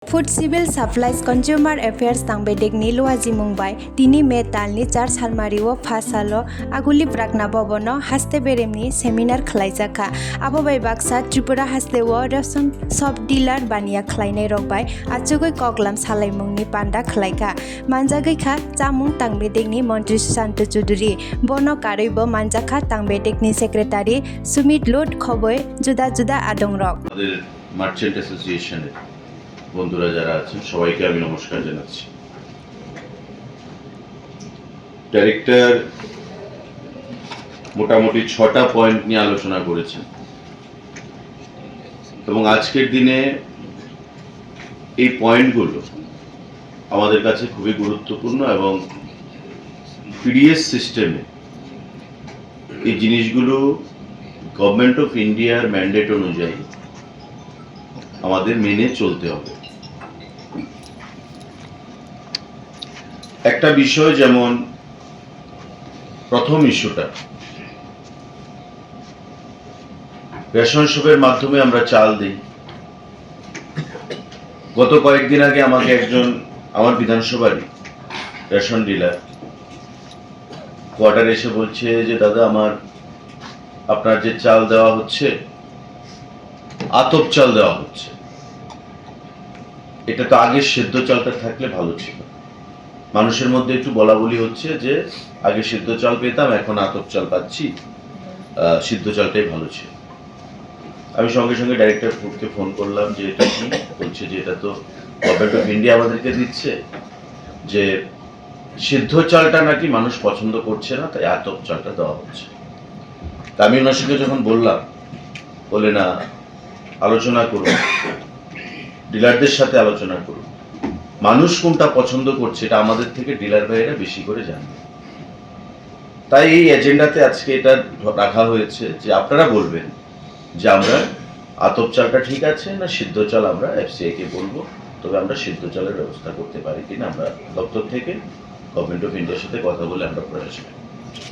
Food Civil Supplies Consumer Affairs Tangbedek Niluaji Mumbai Tini May Talni 4 Salmario Fasalo Aguli Prakna Bobono Haste Beremni Seminar Khlaijaka Abobai Baksa Tripura Hastewo Ration Sub Dealer Bania Khlainai Rokbai Achugoi Koklam Salaimungni Panda Khlaika Manjagaikha Chamung Tangbedekni Montri Susanto Chuduri Bono Karibo Manjaka Tangbedekni Secretary Sumit Lot Khoboi Juda Juda Adongrok merchant অ্যাসোসিয়েশনের বন্ধুরা যারা আছেন সবাইকে আমি নমস্কার জানাচ্ছি। Director মোটামুটি 6টা পয়েন্ট নিয়ে আলোচনা করেছেন এবং আজকের দিনে এই পয়েন্টগুলো আমাদের কাছে খুবই গুরুত্বপূর্ণ এবং পিডিএস সিস্টেমে এই জিনিসগুলো গভর্নমেন্ট অফ ইন্ডিয়ার ম্যান্ডেট অনুযায়ী আমাদের মেনে চলতে হবে। একটা বিষয় যেমন প্রথম ইস্যুটা রেশন শপের মাধ্যমে আমরা চাল দিই। গত কয়েকদিন আগে আমাকে একজন আমার বিধানসভারই রেশন ডিলার কোয়ার্টার এসে বলছে যে দাদা আপনার যে চাল দেওয়া হচ্ছে আতপ চাল দেওয়া হচ্ছে, এটা তো আগে সেদ্ধ চালটা থাকলে ভালো ছিল। মানুষের মধ্যে একটু বলা বলি হচ্ছে যে আগে সিদ্ধ চাল পেতাম, এখন আতপ চাল পাচ্ছি, সিদ্ধ চালটাই ভালো ছিল। আমি সঙ্গে সঙ্গে ডাইরেক্টর ফুডকে ফোন করলাম যে এটা কি, বলছে যে এটা তো গভর্নমেন্ট অফ ইন্ডিয়া আমাদেরকে দিচ্ছে যে সিদ্ধ চালটা নাকি মানুষ পছন্দ করছে না, তাই আতপ চালটা দেওয়া হচ্ছে। তা আমি ওনার সঙ্গে যখন বললাম, বলে না আলোচনা করুন, ডিলারদের সাথে আলোচনা করুন, মানুষ কোনটা পছন্দ করছে এটা আমাদের থেকে ডিলার ভাইয়েরা বেশি করে জানবে। তাই এই এজেন্ডাতে আজকে এটা রাখা হয়েছে যে আপনারা বলবেন যে আমরা আতপ চালটা ঠিক আছে না সিদ্ধ চাল আমরা এফসিআই কে বলবো, তবে আমরা সিদ্ধ চালের ব্যবস্থা করতে পারি কিনা আমরা দপ্তর থেকে গভর্নমেন্ট অফ ইন্ডিয়ার সাথে কথা বলে আমরা প্রয়াস করি।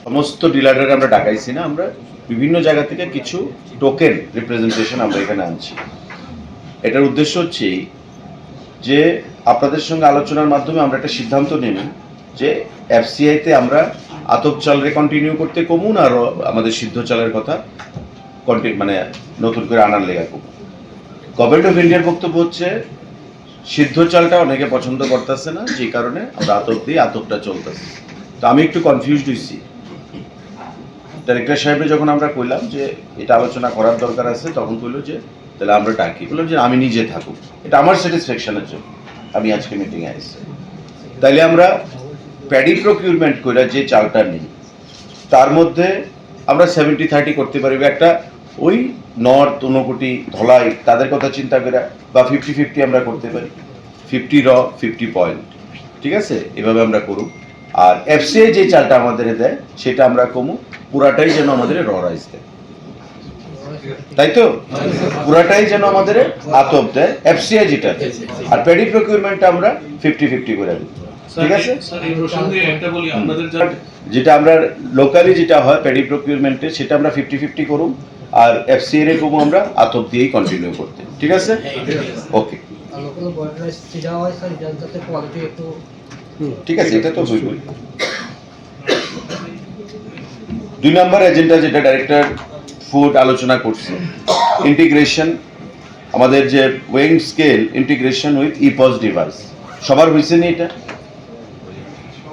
সমস্ত ডিলাররা আমরা ডাকাইছি না, আমরা বিভিন্ন জায়গা থেকে কিছু টোকেন রিপ্রেজেন্টেশন আমরা এখানে আনছি। এটার উদ্দেশ্য হচ্ছে যে আপনাদের সঙ্গে আলোচনার মাধ্যমে আমরা একটা সিদ্ধান্ত নেব যে এফসিআইতে আমরা আতপ চালরে কন্টিনিউ করতে কমুন আর আমাদের সিদ্ধ চালের কথা মানে নতুন করে আনার লেগা কমুন। গভর্নমেন্ট অফ ইন্ডিয়ার বক্তব্য হচ্ছে সিদ্ধ চালটা অনেকে পছন্দ করতেছে না, যে কারণে আমরা আতপ দিয়ে আতপটা চলতেছে। তো আমি একটু কনফিউজড হয়েছি। ডাইরেক্টর সাহেবরে যখন আমরা কইলাম যে এটা আলোচনা করার দরকার আছে, তখন কইলো যে তাহলে আমরা ডাকি। বললাম যে আমি নিজে থাকুক, এটা আমার স্যাটিসফ্যাকশনের জন্য আমি আজকে মিটিংয়ে আসছি। তাইলে আমরা প্যাডি প্রকিউরমেন্ট করে যে চালটা নিই তার মধ্যে আমরা 70-30 করতে পারি। একটা ওই নর্থ, ঊনকোটি, ধলাই তাদের কথা চিন্তা করে বা 50-50 আমরা করতে পারি, 50 র 50 পয়েন্ট, ঠিক আছে, এভাবে আমরা করুক। আর এফসিআই যে চালটা আমাদের দেয় সেটা আমরা কমু, পুরাটাই যেন আমাদের র রাইস দেয়, তাই তো? পুরাটাই যেন আমাদের আতপ দেয় এফসিআই যেটা, আর প্যাডি প্রকিউরমেন্টটা আমরা 50-50 করে দিই, ঠিক আছে? যেটা আমরা লোকালি যেটা হয় প্যাডি প্রকিউরমেন্টে সেটা আমরা 50-50 করুন, আর এফসিআই এর কমু আমরা আতপ দিয়েই কন্টিনিউ করতে, ঠিক আছে? ওকে, ঠিক আছে, এটা তো হইবই। 2 নম্বর এজেন্ডা যেটা ডাইরেক্টর ফুড আলোচনা করছে, ইন্টিগ্রেশন, আমাদের যে weighing scale integration with ifs device. সবার হয়েছে না? এটা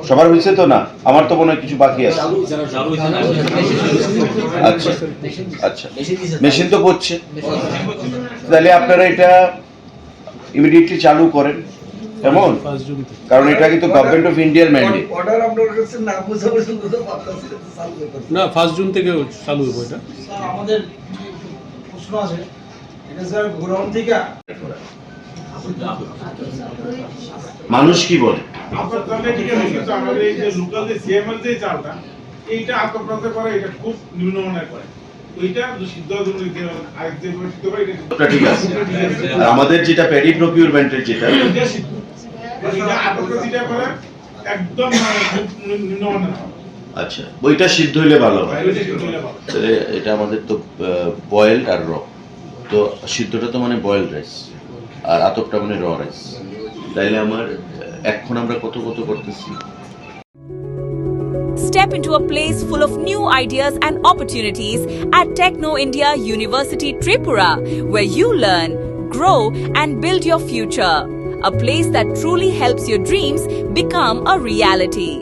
সবার হয়েছে তো না? আমার তো মনে হয় কিছু বাকি আছে। আচ্ছা আচ্ছা, মেশিন তো করছে, তাহলে আপনারা এটা ইমিডিয়েটলি চালু করেন, কেমন? কারণ এটা কিন্তু গভর্নমেন্ট অফ ইন্ডিয়ার ম্যান্ডেট। অর্ডার আপনার কাছে না বুঝা পর্যন্ত তো পারতাছি না, 1 জুন থেকে চালু হবে এটা। আমাদের প্রশ্ন আছে, এটা স্যার গোডাউন থেকে মানুষ কি বলে? আপনার তাহলে ঠিক আছে, কিন্তু আমাদের এই যে লোকাল যে সিএমএল যে চালটা এইটা আত্মপ্রকাশ করে, এটা খুব নিম্নমানের করে। ওইটা সিদ্ধ দিতে আরেক যে সিদ্ধ করে এটা ঠিক আছে। আর আমাদের যেটা প্যাডি প্রকিউরমেন্টের যেটা এটা আত্মপ্রকাশ যেটা করে একদম খুব নিম্নমানের। আচ্ছা, ওইটা সিদ্ধ হইলে ভালো হয়। তাহলে এটা আমাদের তো বয়েলড আর র, তো সিদ্ধটা তো মানে বয়েলড রাইস। আর আতপটা মানে র রাইস। তাইলে আমার এখন আমরা কত কত করতেছি। Step into a place full of new ideas and opportunities at Techno India University Tripura, where you learn, grow, and build your future. A place that truly helps your dreams become a reality.